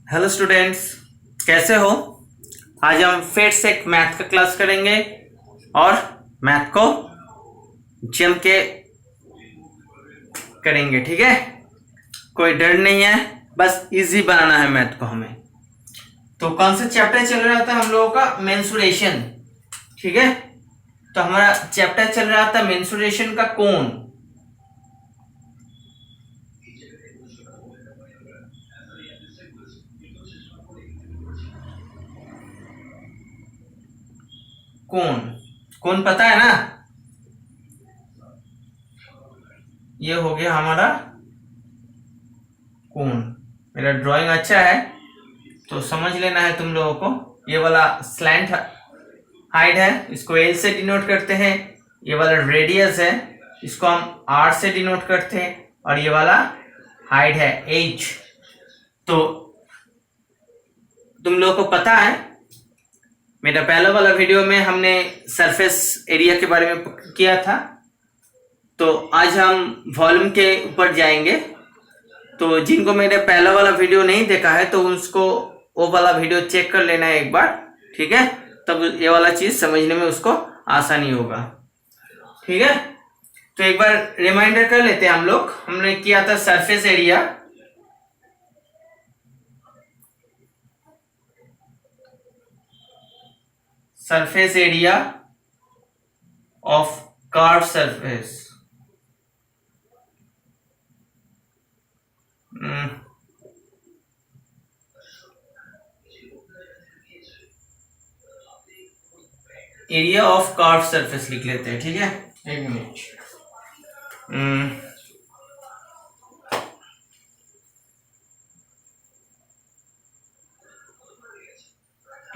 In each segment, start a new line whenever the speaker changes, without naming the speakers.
Hello students, कैसे हो। आज हम फिर से एक मैथ का क्लास करेंगे और मैथ को जम के करेंगे। ठीक है, कोई डर नहीं है, बस इजी बनाना है मैथ को हमें। तो कौन सा चैप्टर चल रहा था हम लोगों का? मेंसुरेशन। ठीक है, तो हमारा चैप्टर चल रहा था मेंसुरेशन का कोण। कोण कोण पता है ना? ये हो गया हमारा कोण। मेरा ड्राइंग अच्छा है तो समझ लेना है तुम लोगों को। ये वाला स्लैंट हाइट है, इसको एल से डिनोट करते हैं। ये वाला रेडियस है, इसको हम आर से डिनोट करते हैं। और ये वाला हाइट है एच। तो तुम लोगों को पता है, मेरा पहला वाला वीडियो में हमने सरफेस एरिया के बारे में किया था। तो आज हम वॉल्यूम के ऊपर जाएंगे। तो जिनको मेरे पहला वाला वीडियो नहीं देखा है तो उसको वो वाला वीडियो चेक कर लेना है एक बार। ठीक है, तब ये वाला चीज समझने में उसको आसानी होगा। ठीक है, तो एक बार रिमाइंडर कर लेते हैं हम लोग। हमने किया था surface area. Surface area of curve surface. Area of curve surface लिख लेते हैं। ठीक है, एक minute.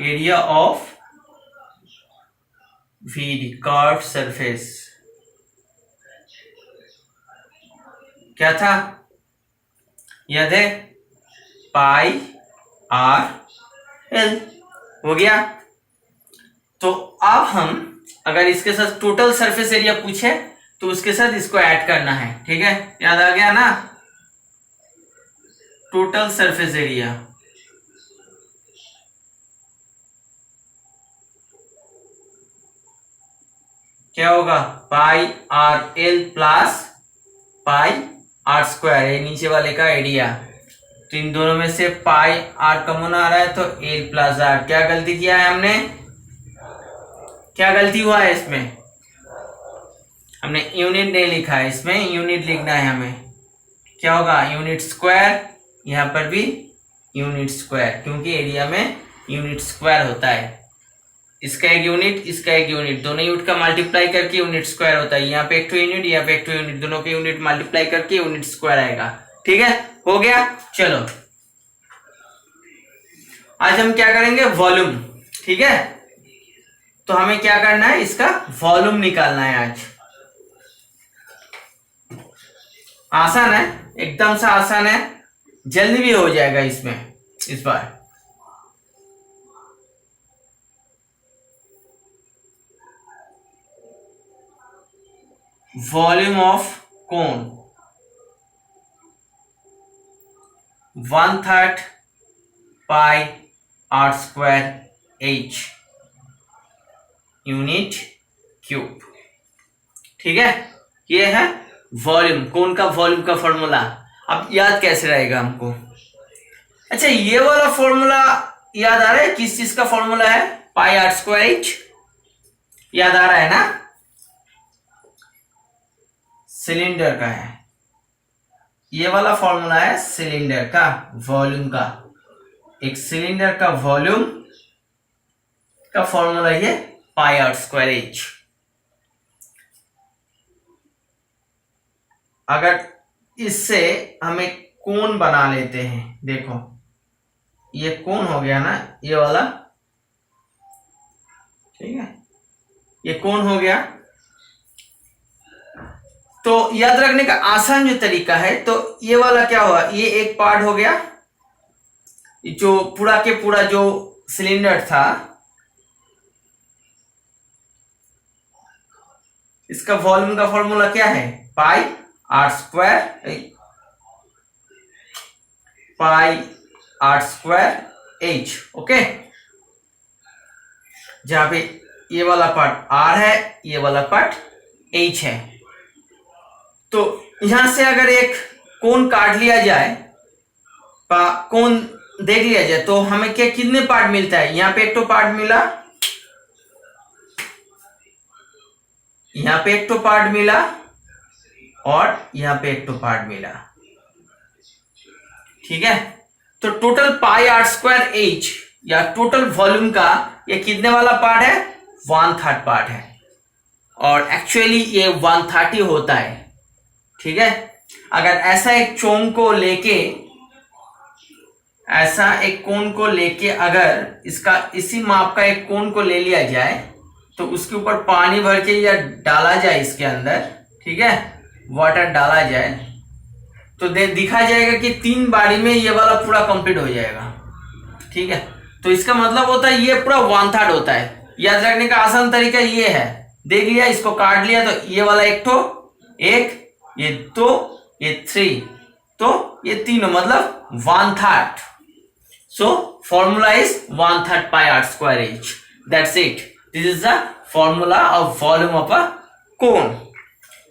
Area of weed curve surface क्या था? याद है? Pi R L. हो गया। तो अब हम अगर इसके साथ टोटल सरफेस एरिया पूछे तो उसके साथ इसको ऐड करना है। ठीक है, याद आ गया ना? टोटल सरफेस एरिया क्या होगा? Pi R L plus pi are square, ये नीचे वाले का एरिया। तो इन दोनों में से पाई आर कॉमन आ रहा है तो एल प्लस आर। क्या गलती किया है हमने? क्या गलती हुआ है इसमें? हमने यूनिट नहीं लिखा है, इसमें यूनिट लिखना है हमें। क्या होगा? Unit square. यहां पर भी यूनिट स्क्वायर, क्योंकि एरिया में यूनिट स्क्वायर होता है। इसका एक यूनिट, इसका एक यूनिट, दोनों यूनिट का मल्टीप्लाई करके यूनिट स्क्वायर होता है। यहाँ पे एक यूनिट, यहाँ पे एक यूनिट, दोनों के यूनिट मल्टीप्लाई करके यूनिट स्क्वायर आएगा। ठीक है, हो गया। चलो आज हम क्या करेंगे? वॉल्यूम। ठीक है, तो हमें क्या करना है? इसका वॉल्यूम निकालना है आज। आसान है, एकदम से आसान है, जल्दी भी हो जाएगा इसमें इस बार। Volume of cone 1/3 pi are square H unit cube. ठीक है, ये है वॉल्यूम, कोन का वॉल्यूम का फॉर्मूला। अब याद कैसे रहेगा हमको? अच्छा, ये वाला फॉर्मूला याद आ रहा है? किस चीज का फॉर्मूला है? Pi are square H. याद आ रहा है ना? सिलेंडर का है ये वाला फॉर्मूला, है सिलेंडर का वॉल्यूम का। एक सिलेंडर का वॉल्यूम का फॉर्मूला ये पाई आर स्क्वायर एच। अगर इससे हमें कोण बना लेते हैं, देखो ये कोण हो गया ना, ये वाला। ठीक है, ये कोण हो गया। तो याद रखने का आसान जो तरीका है, तो ये वाला क्या हुआ? ये एक पार्ट हो गया, जो पूरा के पूरा जो सिलेंडर था, इसका वॉल्यूम का फॉर्मूला क्या है? Pi are square pi are square H. Okay, जहां पे ये वाला पार्ट आर है, ये वाला पार्ट एच है। तो यहां से अगर एक कोण काट लिया जाए, कोण देख लिया जाए, तो हमें क्या कितने पार्ट मिलता है? यहाँ पे एक तो पार्ट मिला, यहाँ पे एक तो पार्ट मिला, और यहाँ पे एक तो पार्ट मिला। ठीक है, तो total pi are square h या टोटल वॉल्यूम का ये कितने वाला पार्ट है? 1/3 पार्ट है, और एक्चुअली ये 1/30 होता है। ठीक है, अगर ऐसा एक चोंग को लेके, ऐसा एक कोन को लेके अगर इसका इसी माप का एक कोन को ले लिया जाए, तो उसके ऊपर पानी भर के या डाला जाए इसके अंदर, ठीक है, वाटर डाला जाए, तो दिखा जाएगा कि 3 बारी में ये वाला पूरा कंप्लीट हो जाएगा। ठीक है, तो इसका मतलब होता है ये पूरा 1/3 होता है। याद रखने का आसान तरीका ये है, देख लिया, इसको काट लिया, तो ये वाला एक तो एक, ये 2, ये 3, तो ये तीनों मतलब 1/3। So formula is 1/3 pi r square h. That's it. This is the formula of volume of a cone.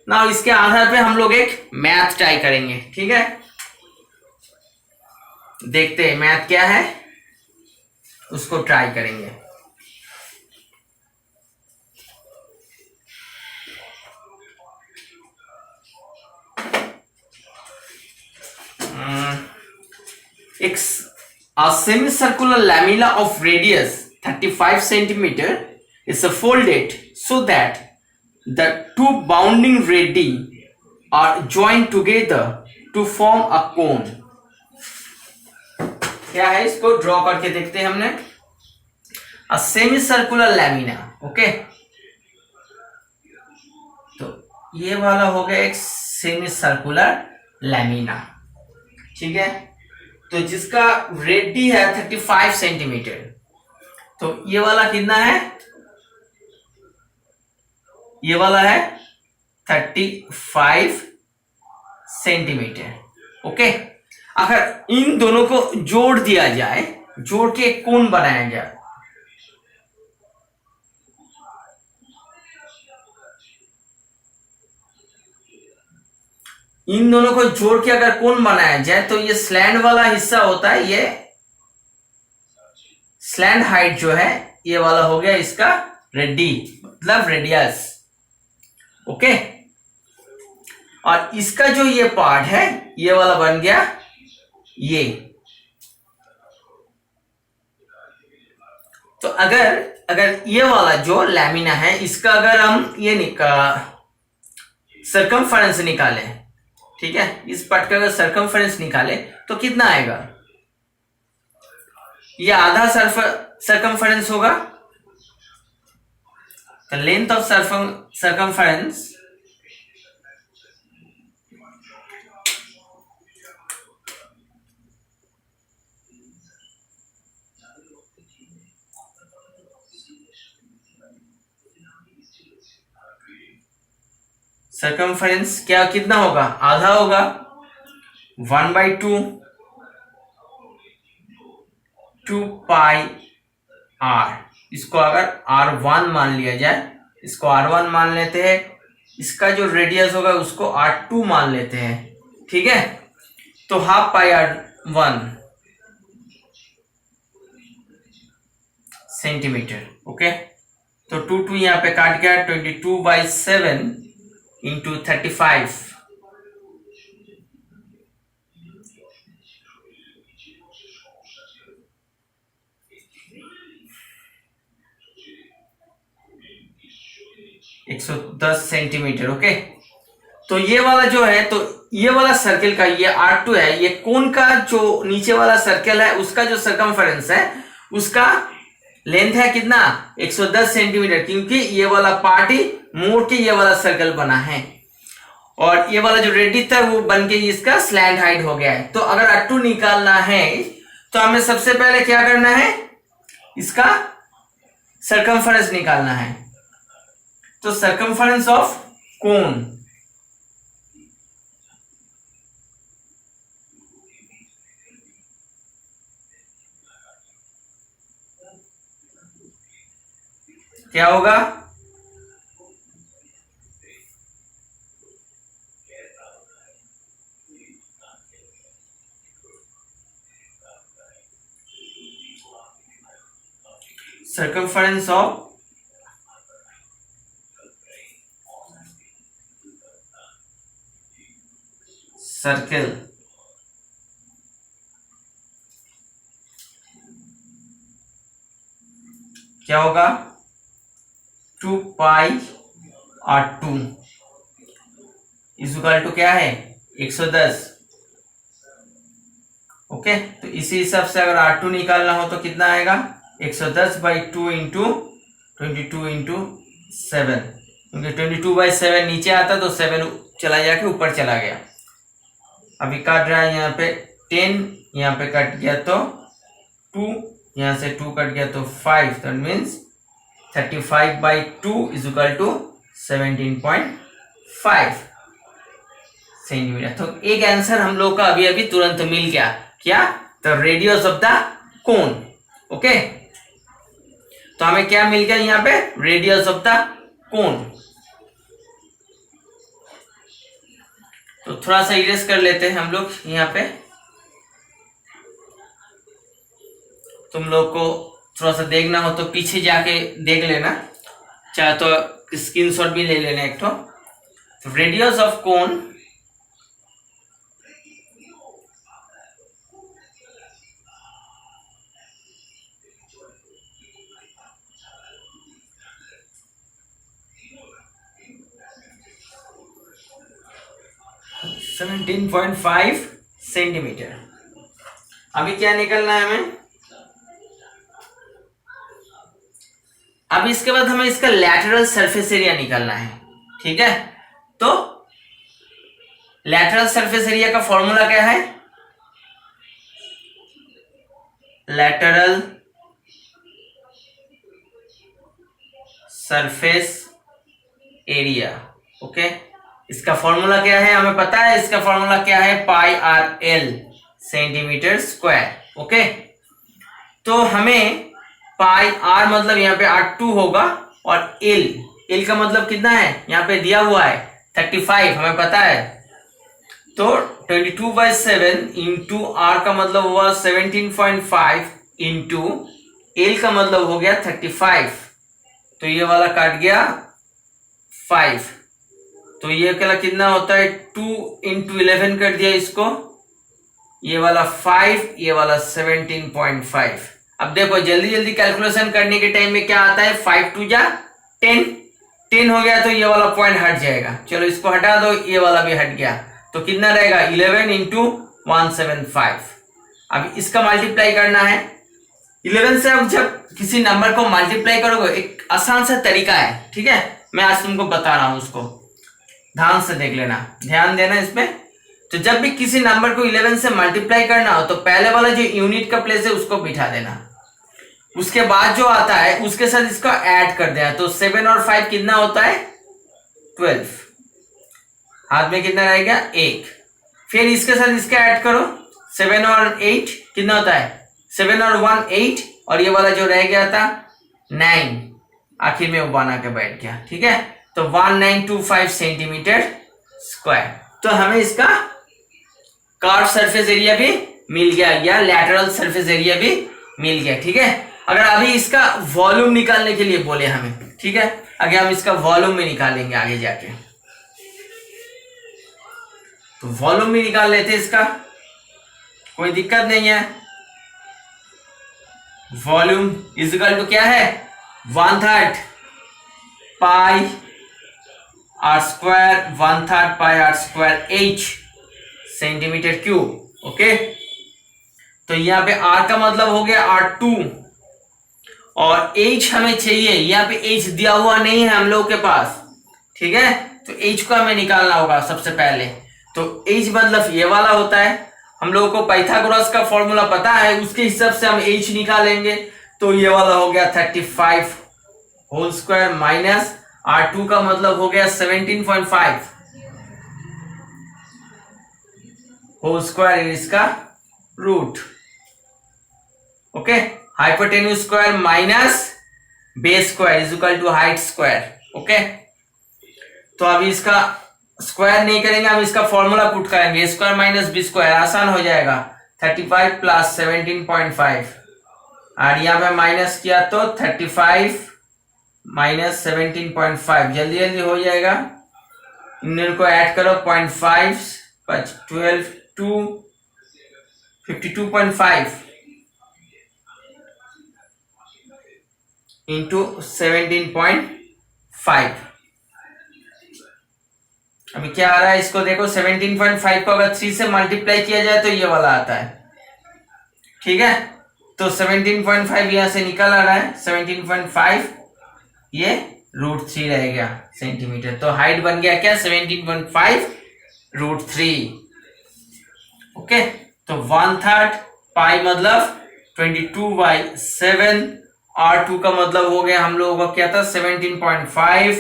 Now इसके आधार पे हम लोग एक मैथ ट्राई करेंगे। ठीक है, देखते हैं मैथ क्या है, उसको ट्राई करेंगे। A semicircular lamella of radius 35 centimeter is folded so that the two bounding radii are joined together to form a cone. क्या है, इसको ड्रॉ करके देखते हैं हमने। A semicircular lamina, ओके, तो ये वाला हो गया एक सेमीसर्कुलर लैमिना। ठीक है, तो जिसका रेडी है 35 सेंटीमीटर, तो ये वाला कितना है? ये वाला है 35 सेंटीमीटर। ओके, अगर इन दोनों को जोड़ दिया जाए, जोड़ के एक कोण बनाया जाए, इन दोनों को जोड़ के अगर कोण बनाया जाए, तो ये स्लैंड वाला हिस्सा होता है, ये स्लैंड हाइट जो है, ये वाला हो गया इसका रेडी, मतलब रेडियस। ओके, और इसका जो ये पार्ट है, ये वाला बन गया ये। तो अगर ये वाला जो लैमिना है, इसका अगर हम ये सर्कमफरेंस निकालें, ठीक है, इस पार्ट का अगर सर्कमफरेंस निकाले, तो कितना आएगा? ये आधा सर्कमफरेंस होगा। तो लेंथ ऑफ सर्कमफरेंस सर्कमफरेंस क्या कितना होगा? आधा होगा, 1/2 2 पाई r। इसको अगर r1 मान लिया जाए, इसको r1 मान लेते हैं, इसका जो रेडियस होगा उसको r2 मान लेते हैं। ठीक है, तो हाफ पाई r1 सेंटीमीटर। ओके, तो 2 यहां पे काट गया, 22/7 इंटू 35, एक 110 सेंटीमीटर। ओके, तो ये वाला जो है, तो ये वाला सर्किल का ये R2 है, ये कोन का जो नीचे वाला सर्किल है उसका जो सर्कमफरेंस है, उसका लेंथ है कितना? 110 सेंटीमीटर, क्योंकि ये वाला पार्ट ही मोड़ के ये वाला सर्कल बना है, और ये वाला जो रेडियस था वो बन के इसका स्लैंड हाइट हो गया है। तो अगर R2 निकालना है, तो हमें सबसे पहले क्या करना है? इसका सर्कमफरेंस निकालना है। तो सर्कमफरेंस ऑफ कोन, क्या होगा? सर्कमफरेंस ऑफ सर्किल क्या होगा? 2 पाई R2 इक्वल टू क्या है? 110। ओके, तो इसी हिसाब से अगर R2 निकालना हो तो कितना आएगा? 110/2 इंटू 22 इंटू 7, क्योंकि 22/7 नीचे आता तो 7 चला जाके ऊपर चला गया। अभी काट रहा है यहाँ पे 10, यहाँ पे कट गया तो 2, यहाँ से 2 कट गया तो 5, that means 35/2 is equal to 17.5 centimetre. तो एक आंसर हम लोग का अभी अभी तुरंत मिल गया। क्या? The radius of the cone. Okay, तो हमें क्या मिल गया यहाँ पे? Radius of the cone. तो थोड़ा सा इरेज कर लेते हैं हम लोग यहाँ पे। तुम लोग को थोड़ा सा देखना हो तो पीछे जाके देख लेना, चाहे तो स्क्रीनशॉट भी ले लेना एक तो radius of cone seventeen 17.5 centimetre. अभी क्या निकलना है हमें? अब इसके बाद हमें इसका लैटरल सरफेस एरिया निकालना है। ठीक है, तो लैटरल सरफेस एरिया का फॉर्मूला क्या है? Lateral surface area. ओके, इसका फॉर्मूला क्या है? हमें पता है इसका फॉर्मूला क्या है? Pi R L centimetre square. Okay, तो हमें पाई आर मतलब यहाँ पे R2 होगा और एल का मतलब कितना है? यहाँ पे दिया हुआ है 35, हमें पता है। तो 22/7 इंटू आर का मतलब हुआ 17.5 इंटू एल का मतलब हो गया 35, तो ये वाला काट गया 5, तो ये वाला कितना होता है? 2 इंटू 11 कर दिया इसको, ये वाला 5, ये वाला 17.5। अब देखो जल्दी जल्दी कैलकुलेशन करने के टाइम में क्या आता है? 5 2 जा 10 हो गया, तो ये वाला पॉइंट हट जाएगा। चलो इसको हटा दो, ये वाला भी हट गया, तो कितना रहेगा? 11 इंटू 175। अब इसका मल्टीप्लाई करना है 11 से। अब जब किसी नंबर को मल्टीप्लाई करोगे, एक आसान सा तरीका है, ठीक है, मैं आज तुमको बता रहा हूं, उसको ध्यान से देख लेना, ध्यान देना इसमें। तो जब भी किसी नंबर को 11 से मल्टीप्लाई करना हो तो पहले वाला जो यूनिट का प्लेस है उसको बिठा देना, उसके बाद जो आता है उसके साथ इसका ऐड कर देना। तो 7 और 5 कितना होता है? 12। हाथ में कितना रहेगा? 1। फिर इसके साथ इसका ऐड करो, 7 और 8 कितना होता है? 7 और 1 8, और ये वाला जो रह गया था 9, आखिर में वो बना के बैठ गया। ठीक है, तो 1925 सेंटीमीटर स्क्वायर। तो हमें इसका कर्व सरफेस एरिया भी मिल गया या लैटरल सरफेस एरिया भी मिल गया। ठीक है, अगर अभी इसका वॉल्यूम निकालने के लिए बोले हमें, ठीक है, आगे हम इसका वॉल्यूम में निकालेंगे आगे जाके, तो वॉल्यूम भी निकाल लेते इसका, कोई दिक्कत नहीं है। वॉल्यूम इज इक्वल टू क्या है? 1/3 pi are square, 1/3 pi are square H centimetre cube. Okay, तो यहाँ पे R का मतलब हो गया R2 और H हमें चाहिए, यहाँ पे H दिया हुआ नहीं है हम लोग के पास। ठीक है, तो H को हमें निकालना होगा सबसे पहले। तो H मतलब ये वाला होता है, हम लोगों को पाइथागोरस का फॉर्मूला पता है, उसके हिसाब से हम H निकालेंगे। तो ये वाला हो गया 35 होल स्क्वायर माइनस R2 का मतलब हो गया 17.5 होल स्क्वायर, इसका root. Okay, hypotenuse square minus base square is equal to height square. Okay, तो अभी इसका स्क्वायर नहीं करेंगे, हम इसका फॉर्मूला पुट करेंगे, ए स्क्वायर माइनस बी स्क्वायर, आसान हो जाएगा। 35 प्लस 17.5 और यहाँ पे माइनस किया तो 35 माइनस 17.5, जल्दी जल्दी हो जाएगा। इन को ऐड करो 0.5 12 2 52.5 इंटू 17.5। अभी क्या आ रहा है इसको देखो, 17.5 को अगर 3 से मल्टीप्लाई किया जाए तो ये वाला आता है। ठीक है, तो 17.5 यहां से निकल आ रहा है, 17.5 ये √3 रहेगा सेंटीमीटर। तो हाइट बन गया क्या, 17.5 √3। ओके, तो 1/3 पाई मतलब 22/7, R2 का मतलब हो गया हम लोगों का क्या था 17.5।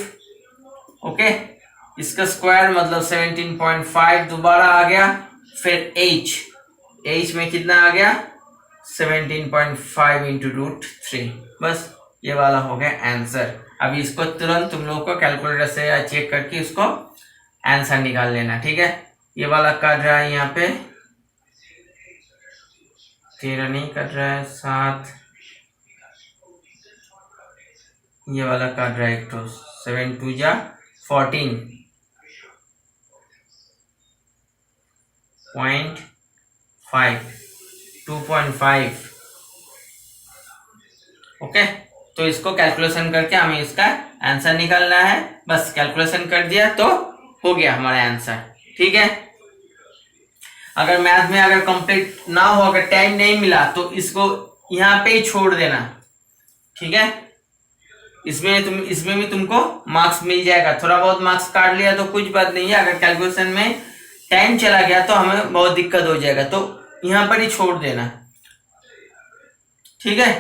ओके, इसका स्क्वायर मतलब 17.5 दोबारा आ गया, फिर h में कितना आ गया 17.5 इंटू √3। बस ये वाला हो गया आंसर। अभी इसको तुरंत तुम लोग को कैलकुलेटर से या चेक करके इसको आंसर निकाल लेना। ठीक है, ये वाला कट रहा है यहाँ पे 13 नहीं कट रहा है 7, ये वाला कट रहा है एक तो 7 2 जा 14 0.5 2.5। ओके, तो इसको कैलकुलेशन करके हमें इसका आंसर निकालना है। बस कैलकुलेशन कर दिया तो हो गया हमारा आंसर। ठीक है, अगर मैथ में अगर कंप्लीट ना हो, अगर टाइम नहीं मिला तो इसको यहाँ पे ही छोड़ देना। ठीक है, इसमें भी तुमको मार्क्स मिल जाएगा। थोड़ा बहुत मार्क्स काट लिया तो कुछ बात नहीं है, अगर कैलकुलेशन में टाइम चला गया तो हमें बहुत दिक्कत हो जाएगा, तो यहाँ पर ही छोड़ देना। ठीक है,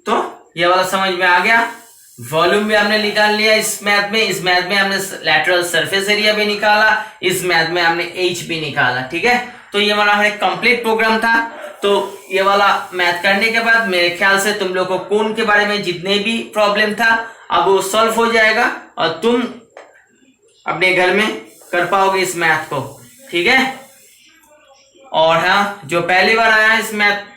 तो ये वाला समझ में आ गया। वॉल्यूम भी हमने निकाल लिया इस मैथ में। इस मैथ में हमने लैटरल सरफेस एरिया भी निकाला, इस मैथ में हमने एच भी निकाला। ठीक है, तो ये वाला हमारा कंप्लीट प्रोग्राम था। तो ये वाला मैथ करने के बाद मेरे ख्याल से तुम लोग को कोण के बारे में जितने भी प्रॉब्लम था अब वो सॉल्व हो जाएगा और तुम अपने घर में कर पाओगे इस मैथ को। ठीक है, और हाँ, जो पहली बार आया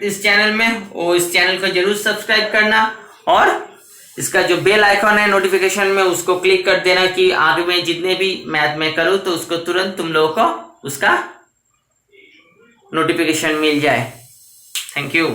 इस चैनल में वो इस चैनल को जरूर सब्सक्राइब करना और इसका जो बेल आइकॉन है नोटिफिकेशन में उसको क्लिक कर देना कि आगे में जितने भी मैथ में करूँ तो उसको तुरंत तुम लोगों को उसका नोटिफिकेशन मिल जाए। Thank you.